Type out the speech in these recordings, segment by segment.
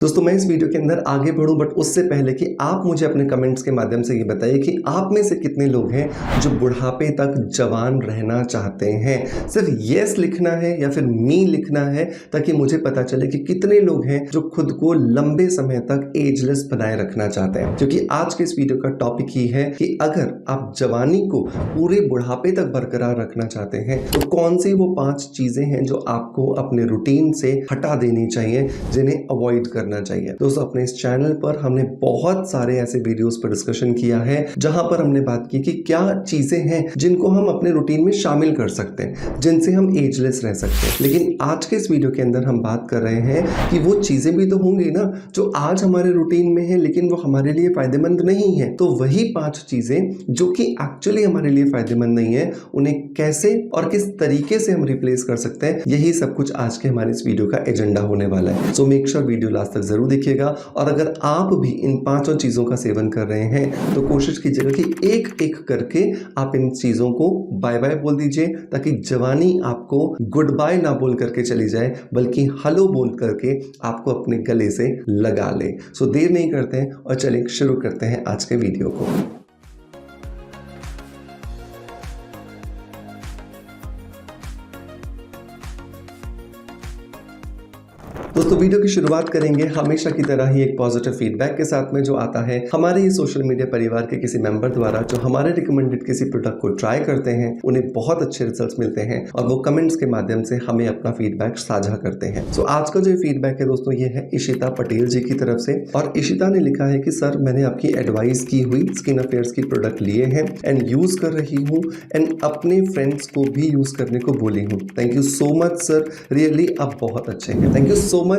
दोस्तों मैं इस वीडियो के अंदर आगे बढ़ूं बट उससे पहले कि आप मुझे अपने कमेंट्स के माध्यम से ये बताइए कि आप में से कितने लोग हैं जो बुढ़ापे तक जवान रहना चाहते हैं। सिर्फ यस लिखना है या फिर मी लिखना है ताकि मुझे पता चले कि कितने लोग हैं जो खुद को लंबे समय तक एजलेस बनाए रखना चाहते हैं। क्योंकि आज के इस वीडियो का टॉपिक ही है कि अगर आप जवानी को पूरे बुढ़ापे तक बरकरार रखना चाहते हैं तो कौन सी वो 5 चीजें हैं जो आपको अपने रूटीन से हटा देनी चाहिए, जिन्हें अवॉइड करना चाहिए। दोस्तों अपने इस चैनल पर हमने बहुत सारे ऐसे वीडियोस पर डिस्कशन किया है जहां पर हमने बात की कि क्या चीजें हैं जिनको हम अपने रूटीन में शामिल कर सकते हैं, जिनसे हम एजलेस रह सकते हैं। लेकिन आज के इस वीडियो के अंदर हम बात कर रहे हैं कि वो चीजें भी तो होंगी ना जो आज हमारे रूटीन में है लेकिन वो हमारे लिए फायदेमंद नहीं है। तो वही 5 चीजें जो कि एक्चुअली हमारे लिए फायदेमंद नहीं है, उन्हें कैसे और किस तरीके से हम रिप्लेस कर सकते हैं, यही सब कुछ आज के हमारे इस वीडियो का एजेंडा होने वाला है। So make sure video last तक जरूर देखिएगा। और अगर आप भी इन 5 चीजों का सेवन कर रहे हैं तो कोशिश कीजिएगा कि एक एक करके आप इन चीजों को बाय बाय बोल दीजिए, ताकि जवानी आपको गुड बाय ना बोल करके चली जाए बल्कि हेलो बोल करके आपको अपने गले से लगा ले। सो देर नहीं करते हैं और चलिए शुरू करते हैं आज के वीडियो को। दोस्तों वीडियो की शुरुआत करेंगे हमेशा की तरह ही एक पॉजिटिव फीडबैक के साथ में, जो आता है हमारे ये सोशल मीडिया परिवार के किसी मेंबर द्वारा, जो हमारे रिकमेंडेड किसी प्रोडक्ट को ट्राई करते हैं, उन्हें बहुत अच्छे रिजल्ट्स मिलते हैं और वो कमेंट्स के माध्यम से हमें अपना फीडबैक साझा करते हैं। सो आज का जो फीडबैक है दोस्तों ये है इशिता पटेल जी की तरफ से। और इशिता ने लिखा है कि सर मैंने आपकी एडवाइस की हुई स्किन अफेयर्स की प्रोडक्ट लिए हैं एंड यूज कर रही हूँ एंड अपने फ्रेंड्स को भी यूज करने को बोली हूँ। Thank you so much sir, really आप बहुत अच्छे हैं। Thank you so much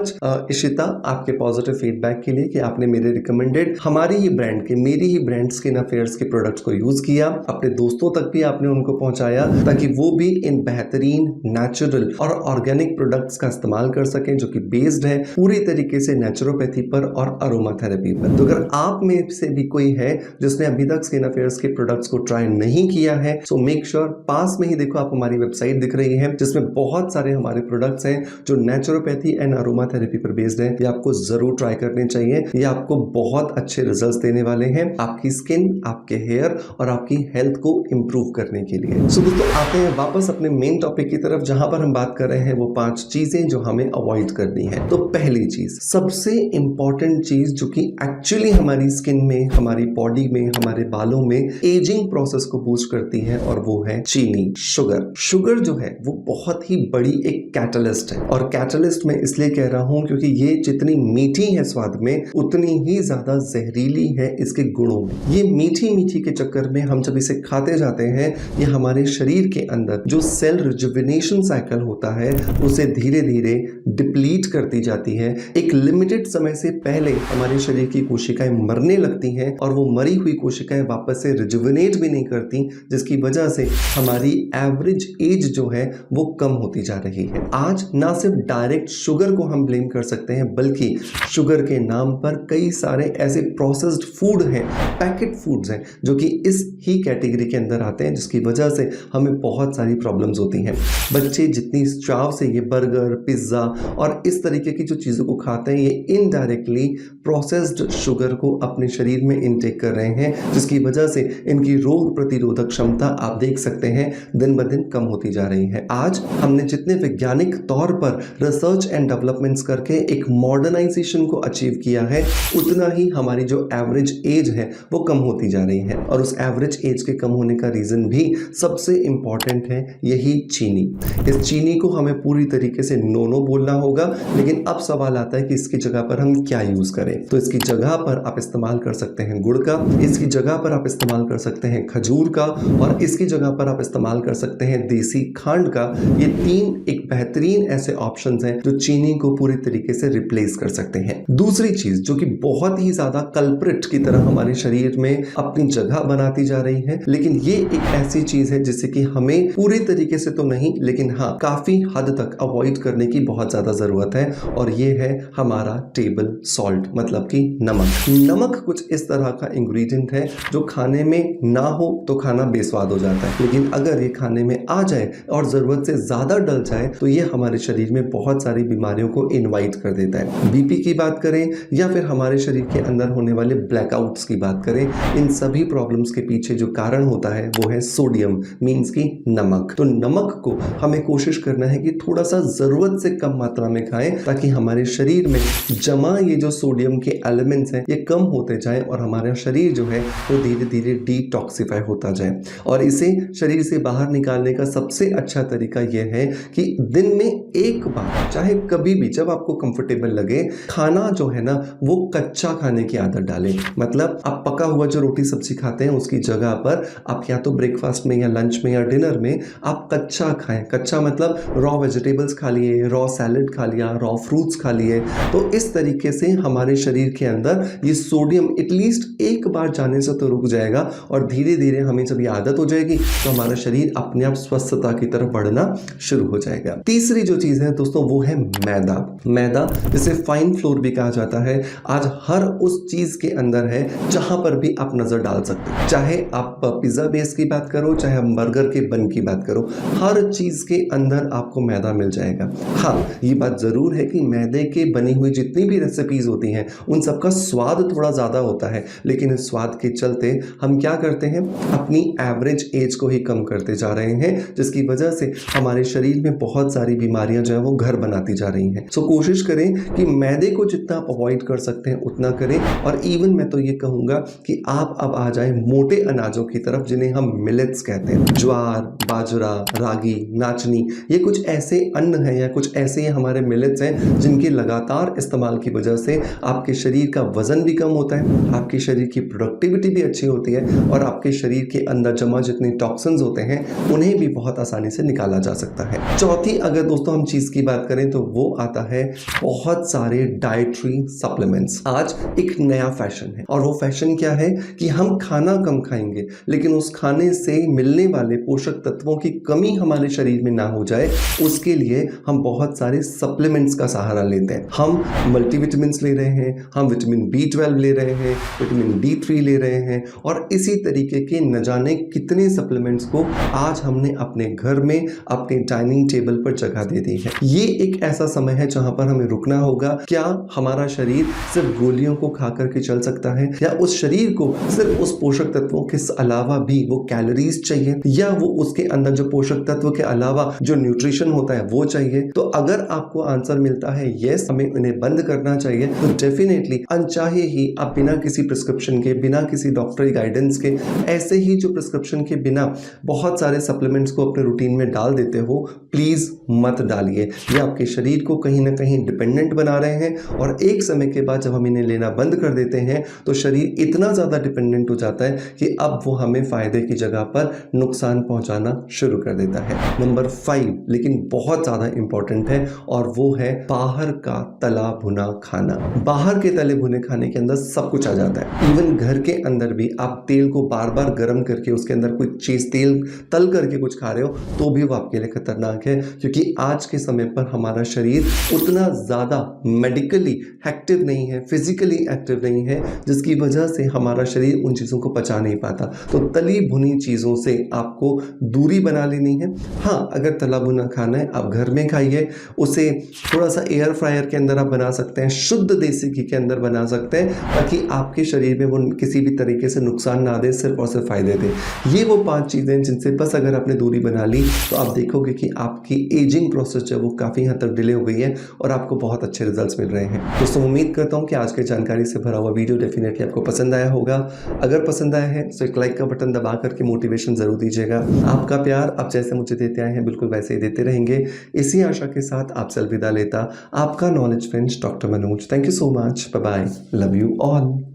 Ishita आपके पॉजिटिव फीडबैक के लिए कि आपने मेरे रिकमेंडेड हमारी ही ब्रांड के, मेरी ही ब्रांड स्किन अफेयर्स के प्रोडक्ट्स को यूज किया, अपने दोस्तों तक भी आपने उनको पहुंचाया ताकि वो भी इन बेहतरीन नेचुरल और ऑर्गेनिक प्रोडक्ट्स का इस्तेमाल कर सकें, जो कि बेस्ड है पूरी तरीके से नेचुरोपैथी पर और अरोमा थेरेपी पर। तो अगर आप में से भी कोई है जिसने अभी तक स्किन अफेयर्स के प्रोडक्ट्स को ट्राई नहीं किया है, सो मेक श्योर पास में ही देखो आप हमारी वेबसाइट दिख रही है जिसमें बहुत सारे हमारे प्रोडक्ट्स हैं जो नेचुरोपैथी एंड अरोमा थेरेपी पर बेस्ड है। ये आपको जरूर ट्राई करने चाहिए, ये आपको बहुत अच्छे रिजल्ट्स देने वाले हैं आपकी स्किन, आपके हेयर और आपकी हेल्थ को इंप्रूव करने के लिए। सो दोस्तों आते हैं वापस अपने मेन टॉपिक की तरफ, जहां पर हम बात कर रहे हैं वो 5 चीजें जो हमें अवॉइड करनी है। तो पहली चीज, सबसे इंपॉर्टेंट चीज जो कि एक्चुअली हमारी स्किन में, हमारी बॉडी में, हमारे बालों में एजिंग प्रोसेस को बूस्ट करती है, और वो है चीनी, शुगर। शुगर जो है वो बहुत ही बड़ी एक कैटलिस्ट है, और कैटलिस्ट मैं इसलिए कह रहा हूं क्योंकि ये जितनी मीठी है स्वाद में उतनी ही ज्यादा जहरीली है इसके गुणों में। ये मीठी मीठी के चक्कर में हम जब इसे खाते जाते हैं, ये हमारे शरीर के अंदर जो सेल रिजुविनेशन साइकिल होता है उसे धीरे धीरे डिप्लीट करती जाती है। एक लिमिटेड समय से पहले हमारे शरीर की कोशिकाएं मरने लगती हैं और वो मरी हुई कोशिकाएं वापस से रिजुविनेट भी नहीं करती, जिसकी वजह से हमारी एवरेज एज जो है वो कम होती जा रही है। आज ना सिर्फ डायरेक्ट शुगर को हम ब्लेम कर सकते हैं, बल्कि शुगर के नाम पर कई सारे ऐसे प्रोसेस्ड फूड हैं, पैकेट फूड्स हैं, जो कि इस ही कैटेगरी के अंदर आते हैं, जिसकी वजह से हमें बहुत सारी प्रॉब्लम्स होती हैं। बच्चे जितनी चाव से ये बर्गर, पिज्जा और इस तरीके की जो चीज़ों को खाते हैं, ये इनडायरेक्टली प्रोसेस्ड शुगर को अपने शरीर में इनटेक कर रहे हैं, जिसकी वजह से इनकी रोग प्रतिरोधक क्षमता आप देख सकते हैं दिन ब दिन कम होती जा रही है। आज हमने जितने वैज्ञानिक तौर पर रिसर्च एंड डेवलपमेंट्स करके एक मॉडर्नाइजेशन को अचीव किया है, उतना ही हमारी जो एवरेज एज है वो कम होती जा रही है। और उस एवरेज एज के कम होने का रीजन भी सबसे इंपॉर्टेंट है यही चीनी। इस चीनी को हमें पूरी तरीके से नो नो बोलना होगा, लेकिन अब सवाल आता है कि इसकी जगह पर हम क्या यूज करें। तो इसकी जगह पर आप इस्तेमाल कर सकते हैं गुड़ का, इसकी जगह पर आप इस्तेमाल कर सकते हैं खजूर का, और इसकी जगह पर आप इस्तेमाल कर सकते हैं देसी खांड का। ये 3 एक बेहतरीन ऐसे ऑप्शंस हैं जो चीनी को पूरी तरीके से रिप्लेस कर सकते हैं। दूसरी चीज जो कि बहुत ही ज्यादा कल्प्रिट की तरह हमारे शरीर में अपनी जगह बनाती जा रही है, लेकिन ये एक ऐसी चीज है जिससे कि हमें पूरी तरीके से तो नहीं, लेकिन हाँ काफी हद तक अवॉइड करने की बहुत ज्यादा जरूरत है, और ये है हमारा टेबल सॉल्ट, मतलब कि नमक। नमक कुछ इस तरह का इंग्रेडिएंट है जो खाने में ना हो तो खाना बेस्वाद हो जाता है, लेकिन अगर ये खाने में आ जाए और जरूरत से ज्यादा डल जाए तो ये हमारे शरीर में बहुत सारी बीमारियों को इनवाइट कर देता है। बीपी की बात करें या फिर हमारे शरीर के अंदर होने वाले ब्लैकआउट्स की बात करें, इन सभी प्रॉब्लम्स के पीछे जो कारण होता है वो है सोडियम, मींस की नमक। तो नमक को हमें कोशिश करना है कि थोड़ा सा जरूरत से कम मात्रा में खाएं, ताकि हमारे शरीर में जमा ये जो सोडियम के एलिमेंट्स हैं ये कम होते जाएं और हमारा शरीर जो है वो धीरे धीरे डिटॉक्सिफाई होता जाए। और इसे शरीर से बाहर निकालने का सबसे अच्छा तरीका यह है कि दिन में एक बार, चाहे कभी भी जब आपको कंफर्टेबल लगे, खाना जो है ना वो कच्चा खाने की आदत डालें। मतलब आप पका हुआ जो रोटी सब्जी खाते हैं उसकी जगह पर आप या तो ब्रेकफास्ट में या लंच में या डिनर में आप कच्चा खाएं। कच्चा मतलब रॉ वेजिटेबल्स खा लिए, रॉ सैलेड खा लिया, रॉ फ्रूट्स खा लिए। तो इस तरीके से हमारे शरीर के अंदर ये सोडियम एटलीस्ट एक बार जाने से तो रुक जाएगा और धीरे धीरे हमें जब ये आदत हो जाएगी तो हमारा शरीर अपने आप स्वस्थता की तरफ बढ़ना शुरू हो जाएगा। तीसरी जो चीज है दोस्तों वो है मैदा। मैदा जिसे फाइन फ्लोर भी कहा जाता है, आज हर उस चीज के अंदर है जहां पर भी आप नजर डाल सकते हैं। चाहे आप पिज्जा बेस की बात करो, चाहे आप बर्गर के बन की बात करो, हर चीज के अंदर आपको मैदा मिल जाएगा। हाँ, ये बात जरूर है कि मैदे के बनी हुई जितनी भी रेसिपीज होती हैं उन सबका स्वाद थोड़ा ज्यादा होता है, लेकिन इस स्वाद के चलते हम क्या करते हैं, अपनी एवरेज एज को ही कम करते जा रहे हैं, जिसकी वजह से हमारे शरीर में बहुत सारी बीमारियां जो है वो घर बनाती जा रही हैं। सो कोशिश करें कि मैदे को जितना आप अवॉइड कर सकते हैं उतना करें। और इवन मैं तो ये कहूंगा कि आप अब आ जाएं मोटे अनाजों की तरफ जिन्हें हम मिलेट्स कहते हैं। ज्वार, बाजरा, रागी, नाचनी, ये कुछ ऐसे अन्न हैं या कुछ ऐसे हमारे मिलेट्स हैं जिनके लगातार इस्तेमाल की वजह से आपके शरीर का वजन भी कम होता है, आपके शरीर की प्रोडक्टिविटी भी अच्छी होती है और आपके शरीर के अंदर जमा जितने टॉक्सिन्स होते हैं उन्हें भी बहुत आसानी से निकाला जा सकता है। चौथी अगर दोस्तों हम चीज की बात करें तो वो आता है बहुत सारे डाइटरी सप्लीमेंट्स। आज एक नया फैशन है और वो फैशन क्या है कि हम खाना कम खाएंगे लेकिन उस खाने से मिलने वाले पोषक तत्वों की कमी हमारे शरीर में ना हो जाए, उसके लिए हम बहुत सारे सप्लीमेंट्स का सहारा लेते हैं। हम मल्टीविटामिन ले रहे हैं, हम विटामिन B12 ले रहे हैं, विटामिन D3 ले रहे हैं और इसी तरीके के न जाने कितने सप्लीमेंट्स को आज हमने अपने घर में अपने डाइनिंग टेबल पर जगह दे दी है। ये एक ऐसा समय है जहां पर हमें रुकना होगा। क्या हमारा शरीर सिर्फ गोलियों को खा करके चल सकता है, या उस शरीर को सिर्फ उस पोषक तत्वों के अलावा भी वो कैलोरीज चाहिए, या वो उसके अंदर जो पोषक तत्व के अलावा जो न्यूट्रिशन होता है वो चाहिए? तो अगर आपको आंसर मिलता है यस, हमें उन्हें बंद करना चाहिए, तो डेफिनेटली अनचाहे ही आप बिना किसी प्रिस्क्रिप्शन के, बिना किसी डॉक्टरी गाइडेंस के, ऐसे ही जो प्रिस्क्रिप्शन के बिना बहुत सारे सप्लीमेंट्स को अपने रूटीन में डाल देते हो, प्लीज मत डालिए। ये आपके शरीर को कहीं ना कहीं डिपेंडेंट बना रहे हैं और एक समय के बाद जब हम इन्हें लेना बंद कर देते हैं तो शरीर इतना ज्यादा डिपेंडेंट हो जाता है कि अब वो हमें फायदे की जगह पर नुकसान पहुंचाना शुरू कर देता है। नंबर 5 लेकिन बहुत ज्यादा इंपॉर्टेंट है और वो है बाहर का तला भुना खाना। बाहर के तले भुने खाने के अंदर सब कुछ आ जाता है। इवन घर के अंदर भी आप तेल को बार बार गर्म करके उसके अंदर कोई चीज तेल तल करके कुछ खा रहे हो तो भी वो आपके लिए खतरनाक है, क्योंकि आज के समय पर हमारा शरीर उतना ज्यादा मेडिकली एक्टिव नहीं है, फिजिकली एक्टिव नहीं है, जिसकी वजह से हमारा शरीर उन चीजों को पचा नहीं पाता। तो तली भुनी चीजों से आपको दूरी बना लेनी है। हाँ, अगर तला भुना खाना है आप घर में खाइए, उसे थोड़ा सा एयर फ्रायर के अंदर आप बना सकते हैं, शुद्ध देसी घी के अंदर बना सकते हैं, ताकि आपके शरीर में वो किसी भी तरीके से नुकसान ना दे, सिर्फ और सिर्फ फायदे दे। ये वो 5 चीजें जिनसे बस अगर आपने दूरी बना ली तो आप देखोगे कि आपकी एजिंग प्रोसेस जो है वो काफी हद तक डिले हो गई है और आपको बहुत अच्छे रिजल्ट्स मिल रहे हैं। दोस्तों उम्मीद करता हूँ कि आज के जानकारी से भरा हुआ वीडियो डेफिनेटली आपको पसंद आया होगा। अगर पसंद आया है तो एक लाइक का बटन दबा करके मोटिवेशन जरूर दीजिएगा। आपका प्यार आप जैसे मुझे देते आए हैं बिल्कुल वैसे ही देते रहेंगे। इसी आशा के साथ आपसे अलविदा लेता आपका knowledge friends doctor Manoj. Thank you so much, bye bye, love you all.